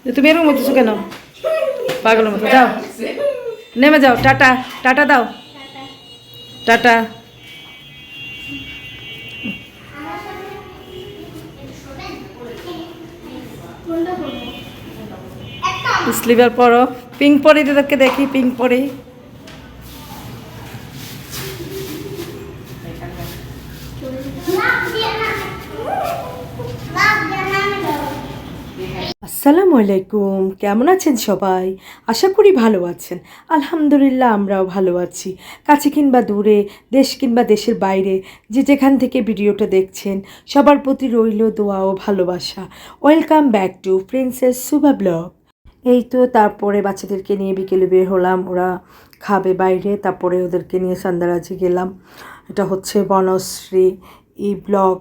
তুমি এরকম হতেছো কেন? পাগলের মতো যাও, নেমে যাও। টাটা, টাটা দাও, টাটা। স্লিপার পরো, পিঙ্ক পরি, তোদেরকে দেখি পিঙ্ক পরি। আসসালামু আলাইকুম, কেমন আছেন সবাই? আশা করি ভালো আছেন। আলহামদুলিল্লাহ আমরাও ভালো আছি। কাছে কিংবা দূরে, দেশ কিংবা দেশের বাইরে, যে যেখান থেকে ভিডিওটা দেখছেন সবার প্রতি রইল দোয়া ও ভালোবাসা। Welcome back to princess Subha blog. এই তো তারপরে বাচ্চাদেরকে নিয়ে বিকেলে বের হলাম, ওরা খাবে বাইরে। তারপরে ওদেরকে নিয়ে সান্দারাজি গেলাম। এটা হচ্ছে বনশ্রী ব্লক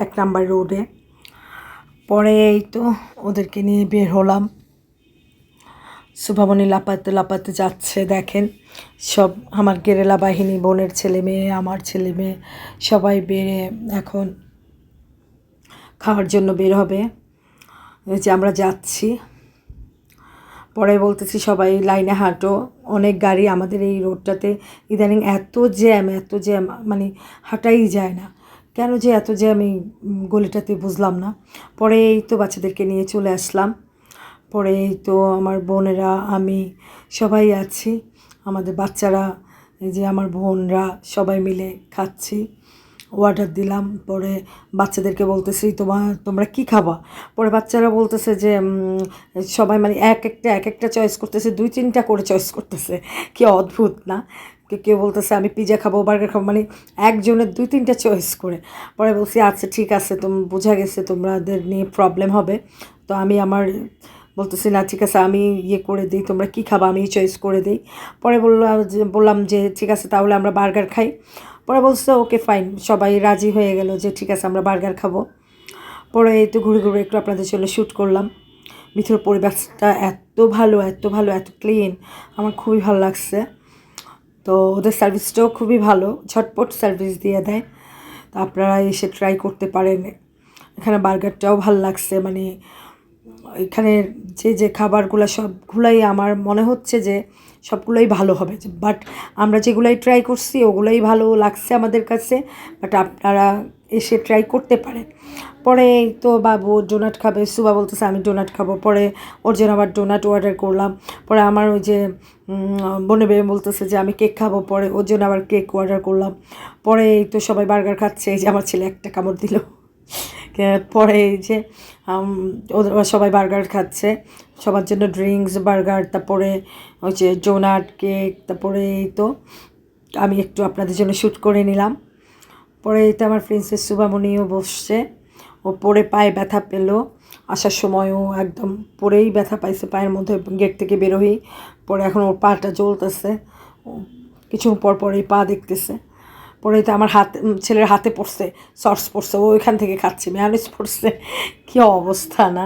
1 নম্বর রোডে। পরে এই তো ওদেরকে নিয়ে বের হলাম। শুভামণি লাপাতে লাপাতে যাচ্ছে, দেখেন সব আমার গেরেলা বাহিনী, বোনের ছেলে মেয়ে, আমার ছেলে মেয়ে সবাই বেরে এখন খাওয়ার জন্য বের হবে। এই যে আমরা যাচ্ছি। পরে বলতেছি সবাই লাইনে হাঁটো, অনেক গাড়ি আমাদের এই রোডটাতে ইদানিং এত জ্যাম, এত জ্যাম, মানে হাঁটাই যায় না। কেন যে এত জ্যাম এই গলিটাতে বুঝলাম না। পরে এই তো বাচ্চাদেরকে নিয়ে চলে আসলাম। পরে এই তো আমার বোনেরা, আমি সবাই আছি, আমাদের বাচ্চারা, এই যে আমার বোনরা সবাই মিলে খাচ্ছি। অর্ডার দিলাম। পরে বাচ্চাদেরকে বলতেছি তোমরা কি খাবা? পরে বাচ্চারা বলতেছে যে সবাই মানে এক একটা চয়েস করতেছে, 2-3টা করে চয়েস করতেছে। কি অদ্ভুত না? কেউ বলতেছে আমি পিজা খাবো, বার্গার খাবো, মানে একজনের 2-3টা চয়েস করে। পরে বলছি আচ্ছা ঠিক আছে, বোঝা গেছে তোমাদের নিয়ে প্রবলেম হবে। তো আমি আমার বলতেছি না ঠিক আছে, আমি করে দিই, তোমরা কী খাবা আমি চয়েস করে দিই। পরে বললাম যে ঠিক আছে তাহলে আমরা বার্গার খাই। পরে বলছে ওকে ফাইন, সবাই রাজি হয়ে গেল যে ঠিক আছে আমরা বার্গার খাবো। পরে এই তো ঘুরে ঘুরে একটু আপনাদের জন্য শ্যুট করলাম। ভিতরের পরিবেশটা এত ভালো, এত ভালো, এত ক্লিন, আমার খুবই ভালো লাগছে। তো ওদের সার্ভিসটাও খুবই ভালো, ঝটপট সার্ভিস দিয়ে দেয়। তো আপনারা এসে ট্রাই করতে পারেন। এখানে বার্গারটাও ভালো লাগছে, মানে এখানে যে খাবারগুলো সবগুলোই আমার মনে হচ্ছে যে সবগুলোই ভালো হবে, বাট আমরা যেগুলোই ট্রাই করছি ওগুলোই ভালো লাগছে আমাদের কাছে। বাট আপনারা এসে ট্রাই করতে পারেন। পরে এই তো বাবু ডোনাট খাবে, সুবা বলতেছে আমি ডোনাট খাবো। পরে ওর জন্য আবার ডোনাট অর্ডার করলাম। পরে আমার ওই যে বনে বেয়ে বলতেছে যে আমি কেক খাবো, পরে ওর জন্য আবার কেক অর্ডার করলাম। পরে এই তো সবাই বার্গার খাচ্ছে, এই যে আমার ছেলে একটা কামড় দিল। পরে এই যে ওরা সবাই বার্গার খাচ্ছে, সবার জন্য ড্রিঙ্কস, বার্গার, তারপরে ওই যে ডোনাট, কেক। তারপরে এই তো আমি একটু আপনাদের জন্য শ্যুট করে নিলাম। পরে এই তো আমার প্রিন্সেস শুভামণিও বসছে, ও পরে পায়ে ব্যথা পেলো, আসার সময়ও একদম পরেই ব্যথা পাইছে পায়ের মধ্যে, গেট থেকে বেরোই। পরে এখন ওর পাটা জ্বলতেছে, কিছু পর পরেই পা দেখতেছে। পরে তো আমার ছেলের হাতে পড়ছে, সর্স পড়ছে, ও ওইখান থেকে খাচ্ছে, ম্যায়োনিজ পড়ছে। কী অবস্থা না?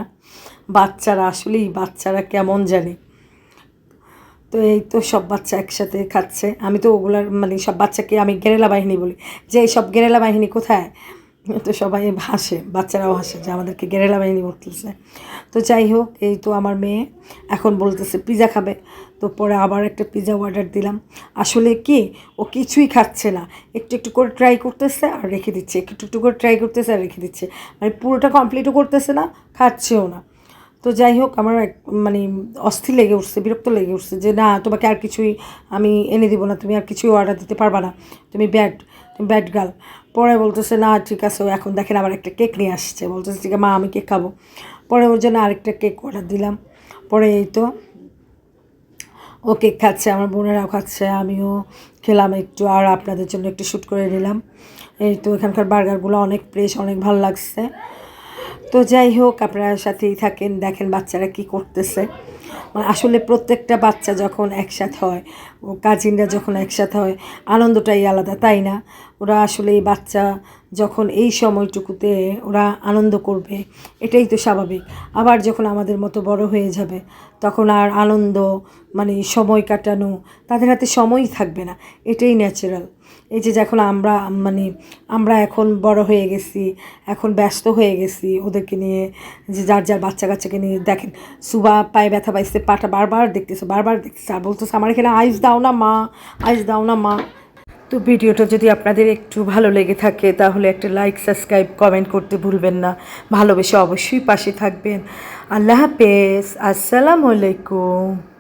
বাচ্চারা আসলেই, বাচ্চারা কেমন জানি। তো এই তো সব বাচ্চা একসাথে খাচ্ছে। আমি তো ওগুলার মানে সব বাচ্চাকে আমি গেরেলা বাহিনী বলি, যে এই সব গেরেলা বাহিনী কোথায়? তো সবাই হাসে, বাচ্চারাও হাসে যে আমাদেরকে গেরেলা বাহিনী বলতেছে। তো যাই হোক, এই তো আমার মেয়ে এখন বলতেছে পিৎজা খাবে। তো পরে আবার একটা পিৎজা অর্ডার দিলাম। আসলে কি, ও কিছুই খাচ্ছে না, একটু একটু করে ট্রাই করতেছে আর রেখে দিচ্ছে, একটু একটু করে ট্রাই করতেছে আর রেখে দিচ্ছে, মানে পুরোটা কমপ্লিটও করতেছে না, খাচ্ছেও না। তো যাই হোক, আমার মানে অস্থির লেগে উঠছে, বিরক্ত লেগে উঠছে যে না, তোমাকে আর কিছুই আমি এনে দিব না, তুমি আর কিছুই অর্ডার দিতে পারবা না, তুমি ব্যাড গার্ল। পরে বলতেছে না ঠিক আছে, ও এখন দেখেন আবার একটা কেক নিয়ে আসছে, বলতেছে ঠিক আছে মা আমি কেক খাবো। পরে ওর জন্য আরেকটা কেক অর্ডার দিলাম। পরে এই তো ও কেক খাচ্ছে, আমার বোনেরাও খাচ্ছে, আমিও খেলাম একটু, আর আপনাদের জন্য একটু শ্যুট করে নিলাম। এই তো এখানকার বার্গারগুলো অনেক ফ্রেশ, অনেক ভালো লাগছে। তো যাই হোক, আপনারা সাথেই থাকেন, দেখেন বাচ্চারা কি করতেছে। মানে আসলে প্রত্যেকটা বাচ্চা যখন একসাথে হয়, ও কাজিনরা যখন একসাথে হয়, আনন্দটাই আলাদা, তাই না? ওরা আসলে এই বাচ্চা যখন এই সময়টুকুতে ওরা আনন্দ করবে, এটাই তো স্বাভাবিক। আবার যখন আমাদের মতো বড় হয়ে যাবে, তখন আর আনন্দ মানে সময় কাটানো তাদের হাতে সময়ই থাকবে না, এটাই ন্যাচারাল। এই যে যখন আমরা মানে আমরা এখন বড় হয়ে গেছি, এখন ব্যস্ত হয়ে গেছি ওদেরকে নিয়ে, যে যার যার বাচ্চা কাচ্চাকে নিয়ে। দেখেন সুবা পায়ে ব্যথা পাইছে, পাটা বারবার দেখতেছে আর বলতেছে আমার এখানে আইস দাও না মা, আইস দাও না মা। তো ভিডিওটা যদি আপনাদের একটু ভালো লেগে থাকে তাহলে একটা লাইক, সাবস্ক্রাইব, কমেন্ট করতে ভুলবেন না। ভালোবেসে অবশ্যই পাশে থাকবেন। আল্লাহ হাফেজ, আসসালামু আলাইকুম।